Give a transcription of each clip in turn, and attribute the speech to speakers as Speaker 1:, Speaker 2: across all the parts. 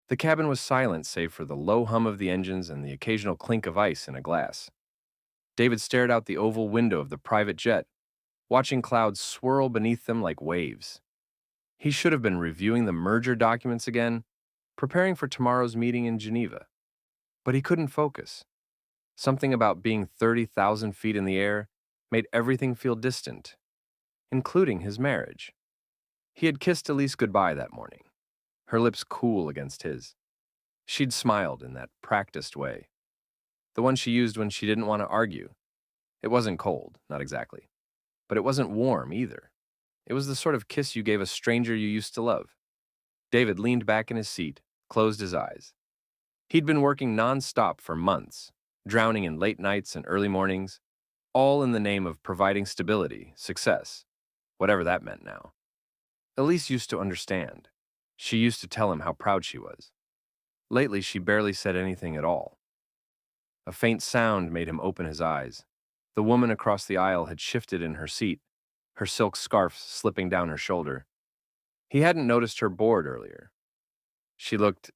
Speaker 1: The cabin was silent save for the low hum of the engines and the occasional clink of ice in a glass. David stared out the oval window of the private jet, watching clouds swirl beneath them like waves. He should have been reviewing the merger documents again, preparing for tomorrow's meeting in Geneva. But he couldn't focus. Something about being 30,000 feet in the air made everything feel distant, including his marriage. He had kissed Elise goodbye that morning, her lips cool against his. She'd smiled in that practiced way, the one she used when she didn't want to argue. It wasn't cold, not exactly, but it wasn't warm either. It was the sort of kiss you gave a stranger you used to love. David leaned back in his seat, closed his eyes. He'd been working nonstop for months, drowning in late nights and early mornings, all in the name of providing stability, success, whatever that meant now. Elise used to understand. She used to tell him how proud she was. Lately, she barely said anything at all. A faint sound made him open his eyes. The woman across the aisle had shifted in her seat, her silk scarf slipping down her shoulder. He hadn't noticed her bored earlier. She looked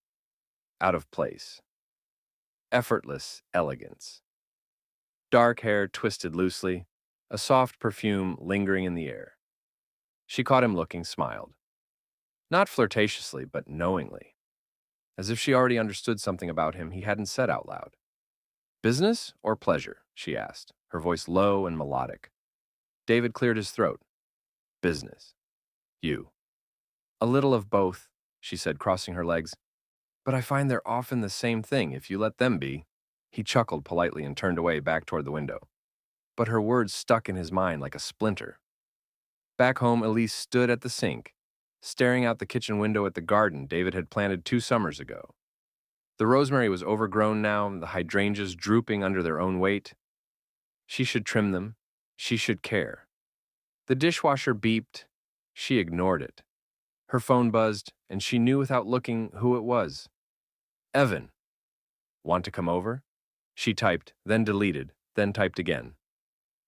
Speaker 1: out of place. Effortless elegance. Dark hair twisted loosely, a soft perfume lingering in the air. She caught him looking, smiled. Not flirtatiously, but knowingly. As if she already understood something about him he hadn't said out loud. "Business or pleasure?" she asked, her voice low and melodic. David cleared his throat. "Business. You." "A little of both," she said, crossing her legs. "But I find they're often the same thing if you let them be." He chuckled politely and turned away back toward the window. But her words stuck in his mind like a splinter. Back home, Elise stood at the sink, staring out the kitchen window at the garden David had planted 2 summers ago. The rosemary was overgrown now, the hydrangeas drooping under their own weight. She should trim them. She should care. The dishwasher beeped. She ignored it. Her phone buzzed, and she knew without looking who it was. "Evan. Want to come over?" She typed, then deleted, then typed again.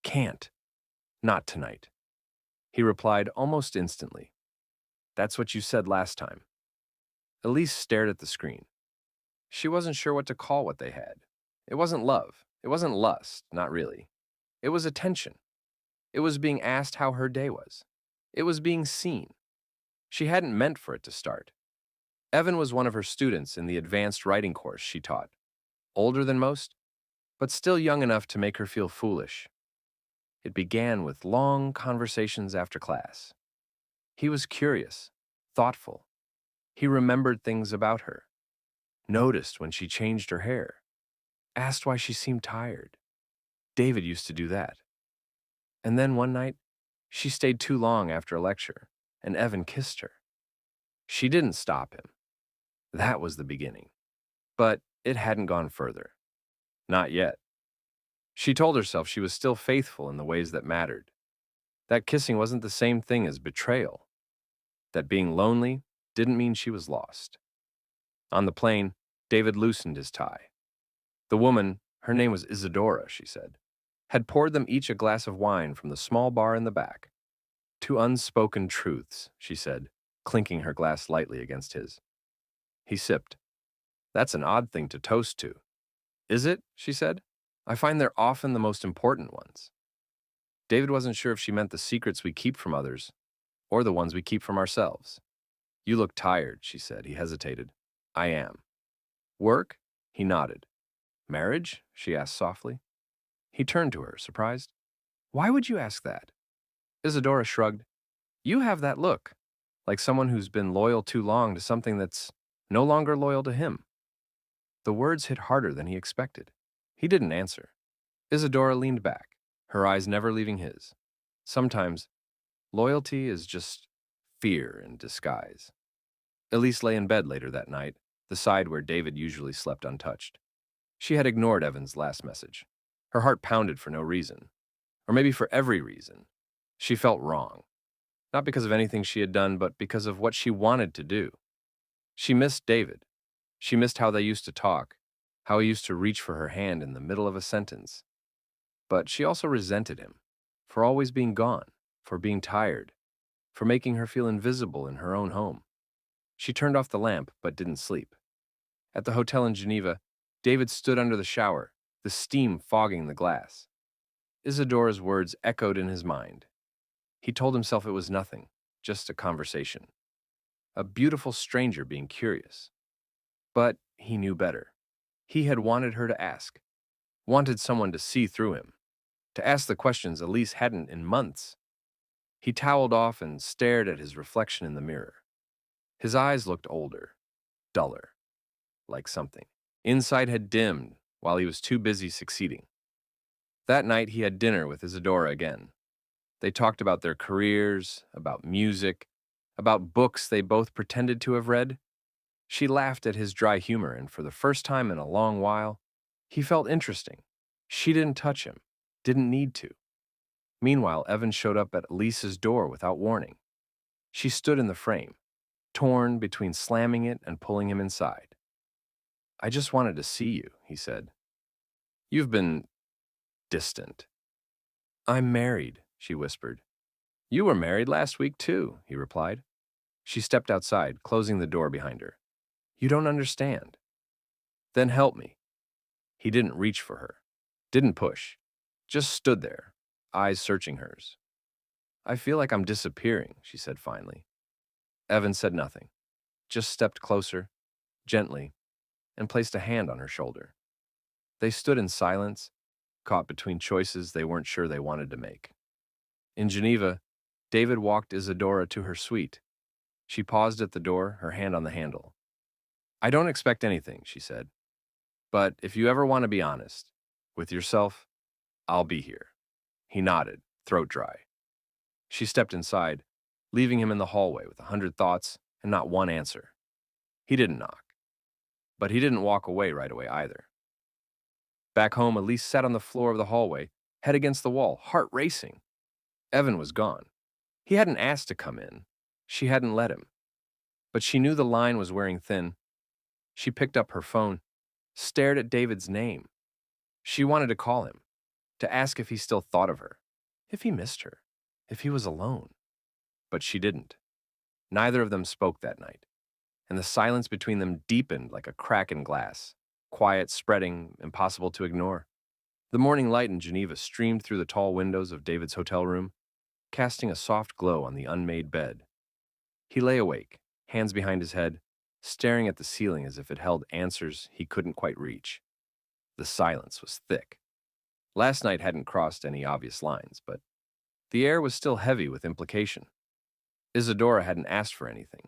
Speaker 1: "Can't. Not tonight." He replied almost instantly. "That's what you said last time." Elise stared at the screen. She wasn't sure what to call what they had. It wasn't love. It wasn't lust, not really. It was attention. It was being asked how her day was. It was being seen. She hadn't meant for it to start. Evan was one of her students in the advanced writing course she taught. Older than most, but still young enough to make her feel foolish. It began with long conversations after class. He was curious, thoughtful. He remembered things about her. Noticed when she changed her hair. Asked why she seemed tired. David used to do that. And then one night, she stayed too long after a lecture, and Evan kissed her. She didn't stop him. That was the beginning. But it hadn't gone further. Not yet. She told herself she was still faithful in the ways that mattered. That kissing wasn't the same thing as betrayal. That being lonely didn't mean she was lost. On the plane, David loosened his tie. The woman, her name was Isadora, she said, had poured them each a glass of wine from the small bar in the back. "Two unspoken truths," she said, clinking her glass lightly against his. He sipped. "That's an odd thing to toast to." "Is it?" she said. "I find they're often the most important ones." David wasn't sure if she meant the secrets we keep from others or the ones we keep from ourselves. "You look tired," she said. He hesitated. "I am." "Work?" He nodded. "Marriage?" she asked softly. He turned to her, surprised. "Why would you ask that?" Isadora shrugged. "You have that look, like someone who's been loyal too long to something that's no longer loyal to him." The words hit harder than he expected. He didn't answer. Isadora leaned back, her eyes never leaving his. Sometimes, loyalty is just fear in disguise. Elise lay in bed later that night, the side where David usually slept untouched. She had ignored Evan's last message. Her heart pounded for no reason. Or maybe for every reason. She felt wrong. Not because of anything she had done, but because of what she wanted to do. She missed David. She missed how they used to talk, how he used to reach for her hand in the middle of a sentence. But she also resented him for always being gone, for being tired, for making her feel invisible in her own home. She turned off the lamp but didn't sleep. At the hotel in Geneva, David stood under the shower, the steam fogging the glass. Isadora's words echoed in his mind. He told himself it was nothing, just a conversation. A beautiful stranger being curious. But he knew better. He had wanted her to ask, wanted someone to see through him, to ask the questions Elise hadn't in months. He toweled off and stared at his reflection in the mirror. His eyes looked older, duller, like something inside had dimmed while he was too busy succeeding. That night he had dinner with Isadora again. They talked about their careers, about music, about books they both pretended to have read. She laughed at his dry humor, and for the first time in a long while, he felt interesting. She didn't touch him, didn't need to. Meanwhile, Evan showed up at Elise's door without warning. She stood in the frame, torn between slamming it and pulling him inside. "I just wanted to see you," he said. "You've been distant." "I'm married," she whispered. "You were married last week, too," he replied. She stepped outside, closing the door behind her. "You don't understand." "Then help me." He didn't reach for her, didn't push, just stood there, eyes searching hers. "I feel like I'm disappearing," she said finally. Evan said nothing, just stepped closer, gently, and placed a hand on her shoulder. They stood in silence, caught between choices they weren't sure they wanted to make. In Geneva, David walked Isadora to her suite. She paused at the door, her hand on the handle. "I don't expect anything," she said. "But if you ever want to be honest with yourself, I'll be here." He nodded, throat dry. She stepped inside, leaving him in the hallway with 100 thoughts and not one answer. He didn't knock. But he didn't walk away right away either. Back home, Elise sat on the floor of the hallway, head against the wall, heart racing. Evan was gone. He hadn't asked to come in. She hadn't let him. But she knew the line was wearing thin. She picked up her phone, stared at David's name. She wanted to call him, to ask if he still thought of her, if he missed her, if he was alone. But she didn't. Neither of them spoke that night, and the silence between them deepened like a crack in glass, quiet, spreading, impossible to ignore. The morning light in Geneva streamed through the tall windows of David's hotel room, casting a soft glow on the unmade bed. He lay awake, hands behind his head, staring at the ceiling as if it held answers he couldn't quite reach. The silence was thick. Last night hadn't crossed any obvious lines, but the air was still heavy with implication. Isadora hadn't asked for anything.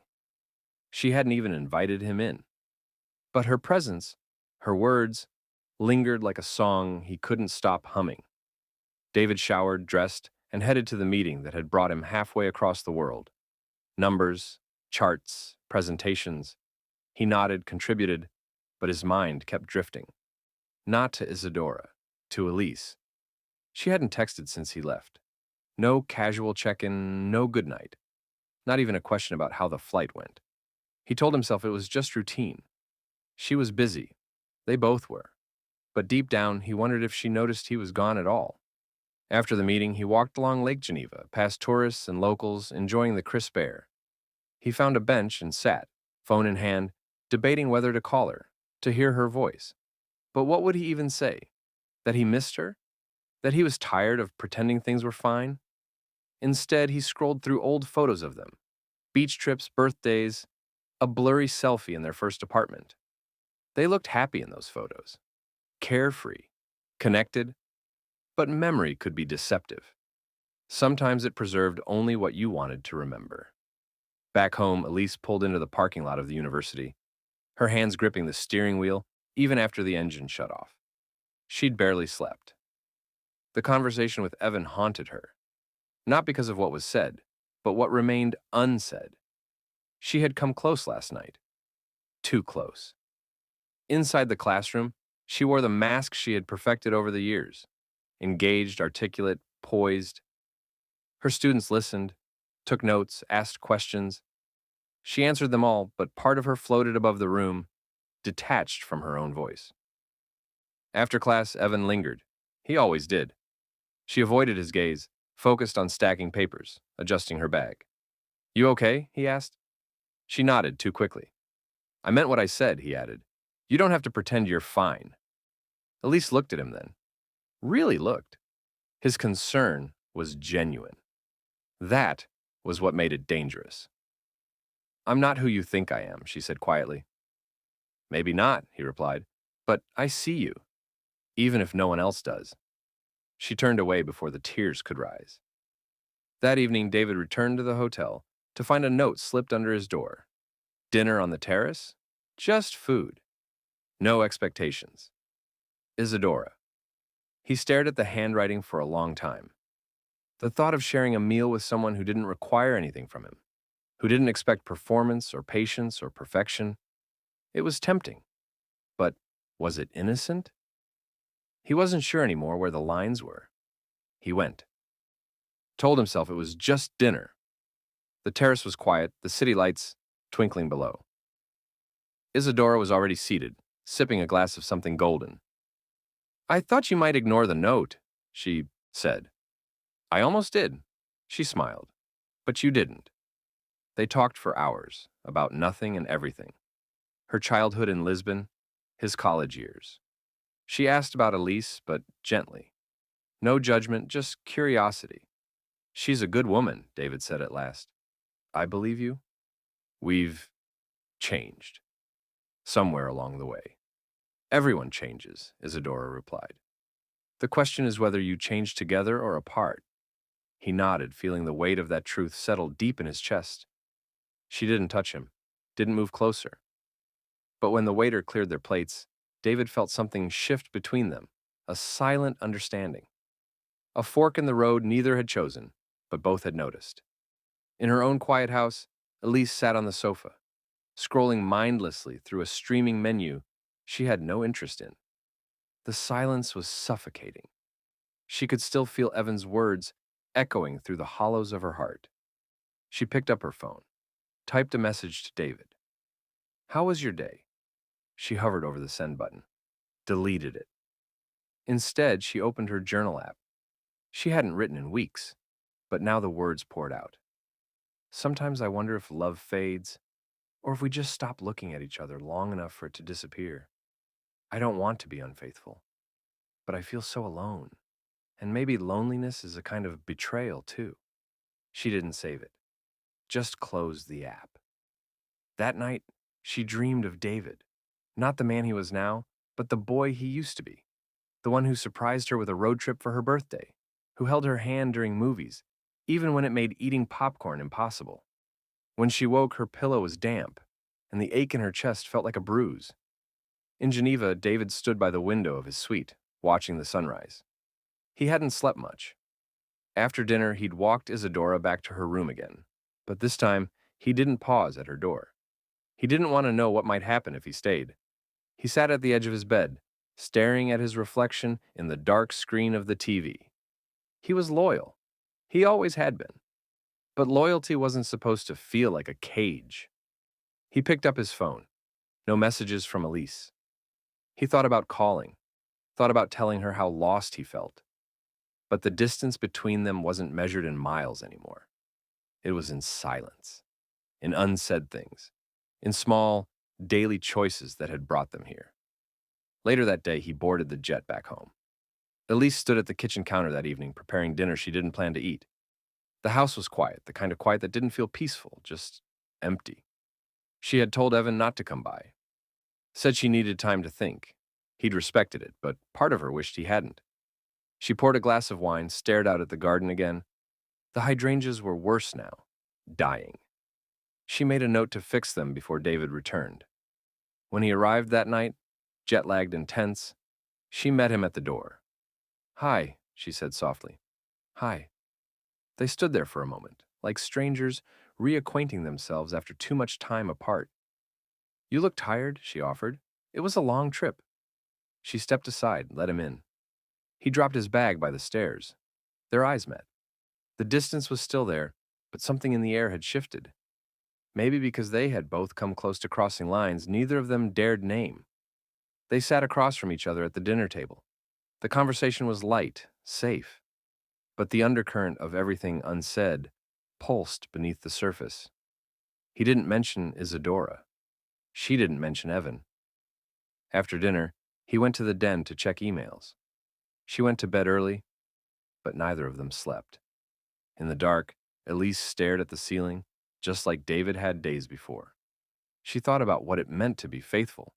Speaker 1: She hadn't even invited him in. But her presence, her words, lingered like a song he couldn't stop humming. David showered, dressed, and headed to the meeting that had brought him halfway across the world. Numbers, charts, presentations. He nodded, contributed, but his mind kept drifting. Not to Isadora, to Elise. She hadn't texted since he left. No casual check-in, no goodnight. Not even a question about how the flight went. He told himself it was just routine. She was busy. They both were. But deep down, he wondered if she noticed he was gone at all. After the meeting, he walked along Lake Geneva, past tourists and locals, enjoying the crisp air. He found a bench and sat, phone in hand, debating whether to call her, to hear her voice. But what would he even say? That he missed her? That he was tired of pretending things were fine? Instead, he scrolled through old photos of them. Beach trips, birthdays, a blurry selfie in their first apartment. They looked happy in those photos. Carefree, connected, but memory could be deceptive. Sometimes it preserved only what you wanted to remember. Back home, Elise pulled into the parking lot of the university, her hands gripping the steering wheel even after the engine shut off. She'd barely slept. The conversation with Evan haunted her, not because of what was said, but what remained unsaid. She had come close last night. Too close. Inside the classroom, she wore the mask she had perfected over the years. Engaged, articulate, poised. Her students listened, took notes, asked questions. She answered them all, but part of her floated above the room, detached from her own voice. After class, Evan lingered. He always did. She avoided his gaze, focused on stacking papers, adjusting her bag. "You okay?" he asked. She nodded too quickly. "I meant what I said," he added. You don't have to pretend you're fine. Elise looked at him then. Really looked. His concern was genuine. That was what made it dangerous. I'm not who you think I am, she said quietly. Maybe not, he replied, but I see you, even if no one else does. She turned away before the tears could rise. That evening, David returned to the hotel to find a note slipped under his door. Dinner on the terrace? Just food. No expectations. Isadora. He stared at the handwriting for a long time. The thought of sharing a meal with someone who didn't require anything from him, who didn't expect performance or patience or perfection, it was tempting. But was it innocent? He wasn't sure anymore where the lines were. He went. Told himself it was just dinner. The terrace was quiet, the city lights twinkling below. Isadora was already seated, sipping a glass of something golden. I thought you might ignore the note, she said. I almost did, she smiled. But you didn't. They talked for hours, about nothing and everything. Her childhood in Lisbon, his college years. She asked about Elise, but gently. No judgment, just curiosity. She's a good woman, David said at last. I believe you. We've changed. Somewhere along the way. Everyone changes, Isadora replied. The question is whether you change together or apart. He nodded, feeling the weight of that truth settle deep in his chest. She didn't touch him, didn't move closer. But when the waiter cleared their plates, David felt something shift between them, a silent understanding. A fork in the road neither had chosen, but both had noticed. In her own quiet house, Elise sat on the sofa, scrolling mindlessly through a streaming menu she had no interest in. The silence was suffocating. She could still feel Evan's words echoing through the hollows of her heart. She picked up her phone, typed a message to David. How was your day? She hovered over the send button, deleted it. Instead, she opened her journal app. She hadn't written in weeks, but now the words poured out. Sometimes I wonder if love fades, or if we just stop looking at each other long enough for it to disappear. I don't want to be unfaithful, but I feel so alone. And maybe loneliness is a kind of betrayal, too. She didn't save it, just closed the app. That night, she dreamed of David, not the man he was now, but the boy he used to be, the one who surprised her with a road trip for her birthday, who held her hand during movies, even when it made eating popcorn impossible. When she woke, her pillow was damp, and the ache in her chest felt like a bruise. In Geneva, David stood by the window of his suite, watching the sunrise. He hadn't slept much. After dinner, he'd walked Isadora back to her room again, but this time, he didn't pause at her door. He didn't want to know what might happen if he stayed. He sat at the edge of his bed, staring at his reflection in the dark screen of the TV. He was loyal. He always had been. But loyalty wasn't supposed to feel like a cage. He picked up his phone. No messages from Elise. He thought about calling, thought about telling her how lost he felt. But the distance between them wasn't measured in miles anymore. It was in silence, in unsaid things, in small, daily choices that had brought them here. Later that day, he boarded the jet back home. Elise stood at the kitchen counter that evening, preparing dinner she didn't plan to eat. The house was quiet, the kind of quiet that didn't feel peaceful, just empty. She had told Evan not to come by. Said she needed time to think. He'd respected it, but part of her wished he hadn't. She poured a glass of wine, stared out at the garden again. The hydrangeas were worse now, dying. She made a note to fix them before David returned. When he arrived that night, jet-lagged and tense, she met him at the door. Hi, she said softly. Hi. They stood there for a moment, like strangers reacquainting themselves after too much time apart. You look tired, she offered. It was a long trip. She stepped aside, let him in. He dropped his bag by the stairs. Their eyes met. The distance was still there, but something in the air had shifted. Maybe because they had both come close to crossing lines neither of them dared name. They sat across from each other at the dinner table. The conversation was light, safe, but the undercurrent of everything unsaid pulsed beneath the surface. He didn't mention Isadora. She didn't mention Evan. After dinner, he went to the den to check emails. She went to bed early, but neither of them slept. In the dark, Elise stared at the ceiling, just like David had days before. She thought about what it meant to be faithful,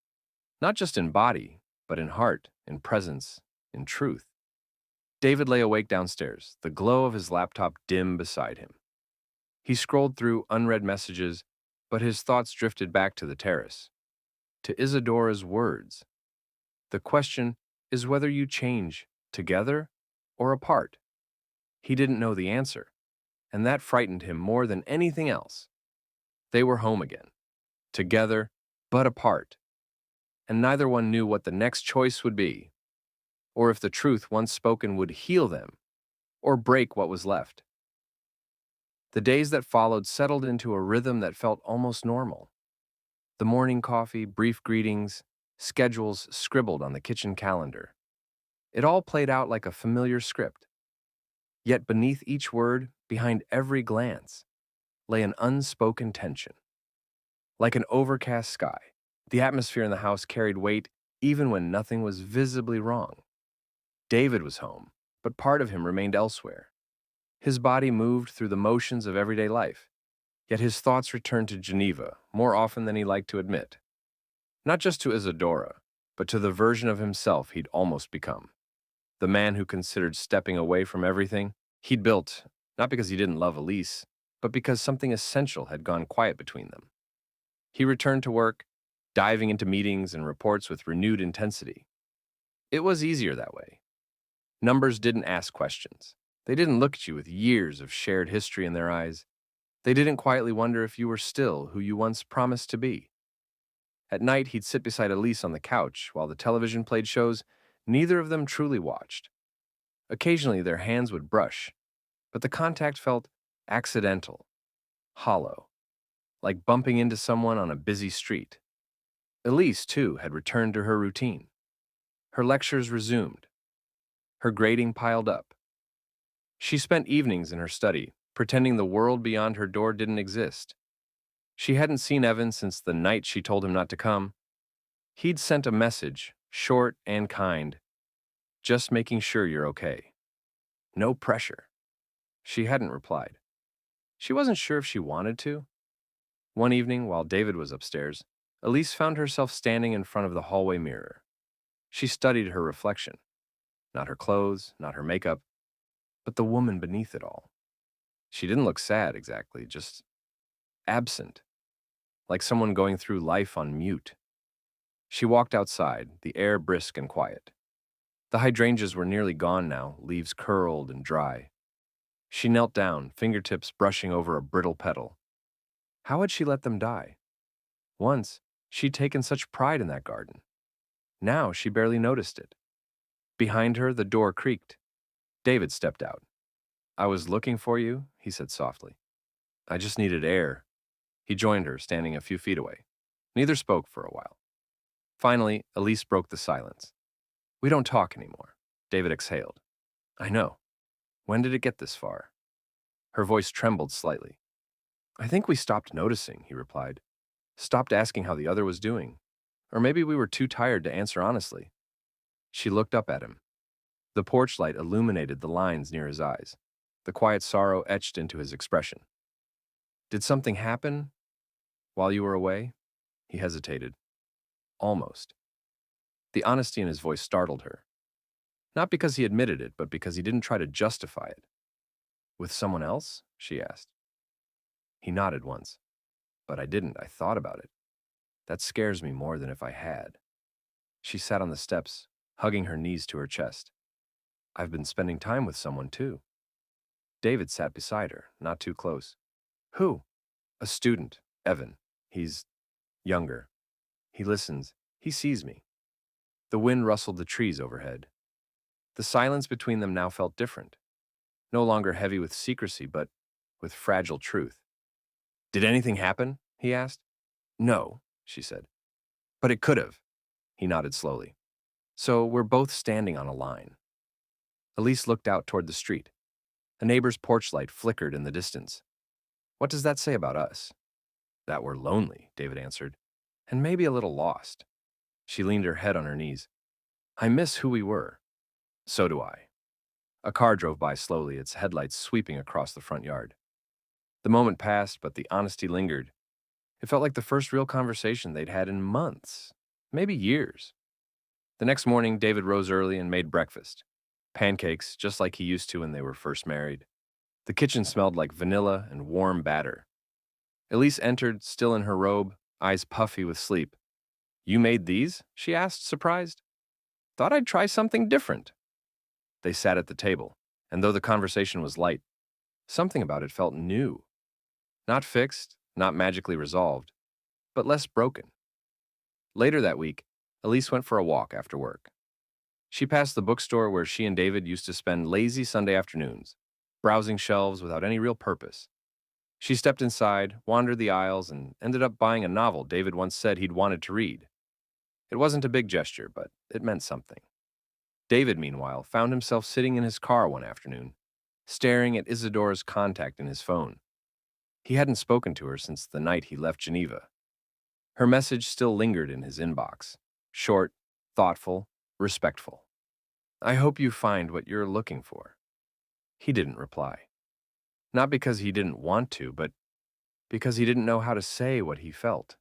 Speaker 1: not just in body, but in heart, in presence, in truth. David lay awake downstairs, the glow of his laptop dim beside him. He scrolled through unread messages, but his thoughts drifted back to the terrace, to Isadora's words. The question is whether you change together or apart. He didn't know the answer, and that frightened him more than anything else. They were home again, together but apart, and neither one knew what the next choice would be, or if the truth once spoken would heal them or break what was left. The days that followed settled into a rhythm that felt almost normal. The morning coffee, brief greetings, schedules scribbled on the kitchen calendar. It all played out like a familiar script. Yet beneath each word, behind every glance, lay an unspoken tension. Like an overcast sky, the atmosphere in the house carried weight even when nothing was visibly wrong. David was home, but part of him remained elsewhere. His body moved through the motions of everyday life, yet his thoughts returned to Geneva more often than he liked to admit. Not just to Isadora, but to the version of himself he'd almost become. The man who considered stepping away from everything he'd built, not because he didn't love Elise, but because something essential had gone quiet between them. He returned to work, diving into meetings and reports with renewed intensity. It was easier that way. Numbers didn't ask questions. They didn't look at you with years of shared history in their eyes. They didn't quietly wonder if you were still who you once promised to be. At night, he'd sit beside Elise on the couch while the television played shows neither of them truly watched. Occasionally, their hands would brush, but the contact felt accidental, hollow, like bumping into someone on a busy street. Elise, too, had returned to her routine. Her lectures resumed. Her grading piled up. She spent evenings in her study, pretending the world beyond her door didn't exist. She hadn't seen Evan since the night she told him not to come. He'd sent a message, short and kind, just making sure you're okay. No pressure. She hadn't replied. She wasn't sure if she wanted to. One evening, while David was upstairs, Elise found herself standing in front of the hallway mirror. She studied her reflection. Not her clothes, not her makeup, but the woman beneath it all. She didn't look sad exactly, just absent, like someone going through life on mute. She walked outside, the air brisk and quiet. The hydrangeas were nearly gone now, leaves curled and dry. She knelt down, fingertips brushing over a brittle petal. How had she let them die? Once, she'd taken such pride in that garden. Now she barely noticed it. Behind her, the door creaked. David stepped out. "I was looking for you," he said softly. "I just needed air." He joined her, standing a few feet away. Neither spoke for a while. Finally, Elise broke the silence. "We don't talk anymore," David exhaled. "I know. When did it get this far?" Her voice trembled slightly. "I think we stopped noticing," he replied. "Stopped asking how the other was doing. Or maybe we were too tired to answer honestly." She looked up at him. The porch light illuminated the lines near his eyes. The quiet sorrow etched into his expression. "Did something happen while you were away?" He hesitated. Almost. The honesty in his voice startled her. Not because he admitted it, but because he didn't try to justify it. "With someone else?" she asked. He nodded once. "But I didn't. I thought about it. That scares me more than if I had." She sat on the steps, hugging her knees to her chest. "I've been spending time with someone, too." David sat beside her, not too close. "Who?" "A student, Evan. He's younger. He listens. He sees me." The wind rustled the trees overhead. The silence between them now felt different. No longer heavy with secrecy, but with fragile truth. "Did anything happen?" he asked. "No," she said. "But it could have." He nodded slowly. "So we're both standing on a line." Elise looked out toward the street. A neighbor's porch light flickered in the distance. "What does that say about us?" "That we're lonely," David answered, "and maybe a little lost." She leaned her head on her knees. I miss who we were. So do I. A car drove by slowly, its headlights sweeping across the front yard. The moment passed, but the honesty lingered. It felt like the first real conversation they'd had in months, maybe years. The next morning, David rose early and made breakfast. Pancakes, just like he used to when they were first married. The kitchen smelled like vanilla and warm batter. Elise entered, still in her robe, eyes puffy with sleep. You made these? She asked, surprised. Thought I'd try something different. They sat at the table, and though the conversation was light, something about it felt new. Not fixed, not magically resolved, but less broken. Later that week, Elise went for a walk after work. She passed the bookstore where she and David used to spend lazy Sunday afternoons, browsing shelves without any real purpose. She stepped inside, wandered the aisles, and ended up buying a novel David once said he'd wanted to read. It wasn't a big gesture, but it meant something. David, meanwhile, found himself sitting in his car one afternoon, staring at Isadora's contact in his phone. He hadn't spoken to her since the night he left Geneva. Her message still lingered in his inbox, short, thoughtful, respectful. I hope you find what you're looking for. He didn't reply. Not because he didn't want to, but because he didn't know how to say what he felt.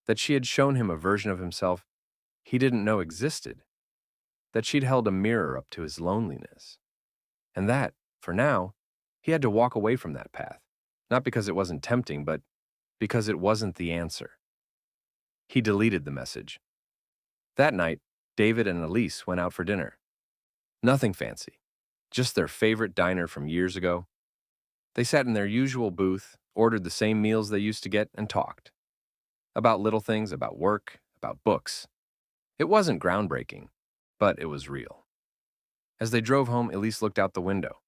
Speaker 1: That she had shown him a version of himself he didn't know existed. That she'd held a mirror up to his loneliness. And that, for now, he had to walk away from that path, not because it wasn't tempting, but because it wasn't the answer. He deleted the message. That night, David and Elise went out for dinner. Nothing fancy, just their favorite diner from years ago. They sat in their usual booth, ordered the same meals they used to get, and talked. About little things, about work, about books. It wasn't groundbreaking, but it was real. As they drove home, Elise looked out the window.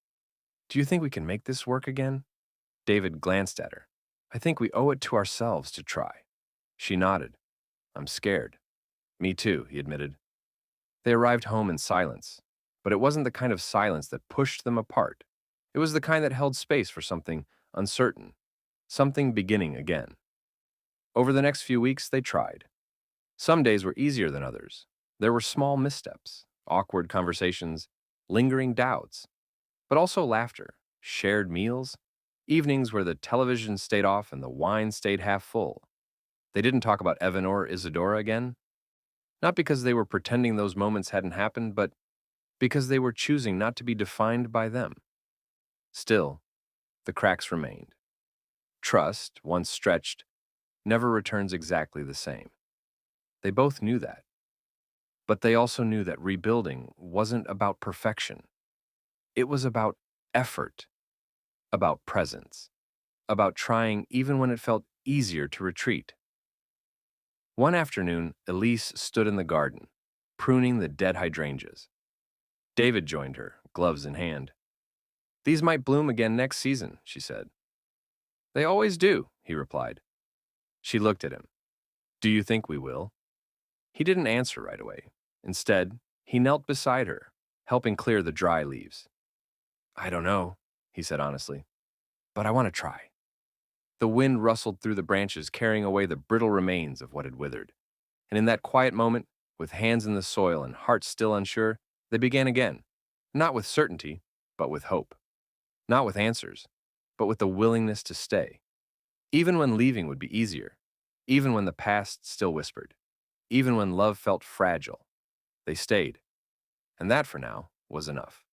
Speaker 1: Do you think we can make this work again? David glanced at her. I think we owe it to ourselves to try. She nodded. I'm scared. Me too, he admitted. They arrived home in silence, but it wasn't the kind of silence that pushed them apart. It was the kind that held space for something uncertain, something beginning again. Over the next few weeks, they tried. Some days were easier than others. There were small missteps, awkward conversations, lingering doubts, but also laughter, shared meals, evenings where the television stayed off and the wine stayed half full. They didn't talk about Evan or Isadora again, not because they were pretending those moments hadn't happened, but because they were choosing not to be defined by them. Still, the cracks remained. Trust, once stretched, never returns exactly the same. They both knew that. But they also knew that rebuilding wasn't about perfection. It was about effort, about presence, about trying even when it felt easier to retreat. One afternoon, Elise stood in the garden, pruning the dead hydrangeas. David joined her, gloves in hand. These might bloom again next season, she said. They always do, he replied. She looked at him. Do you think we will? He didn't answer right away. Instead, he knelt beside her, helping clear the dry leaves. I don't know, he said honestly, but I want to try. The wind rustled through the branches, carrying away the brittle remains of what had withered. And in that quiet moment, with hands in the soil and hearts still unsure, they began again, not with certainty, but with hope. Not with answers, but with the willingness to stay. Even when leaving would be easier, even when the past still whispered, even when love felt fragile, they stayed. And that, for now, was enough.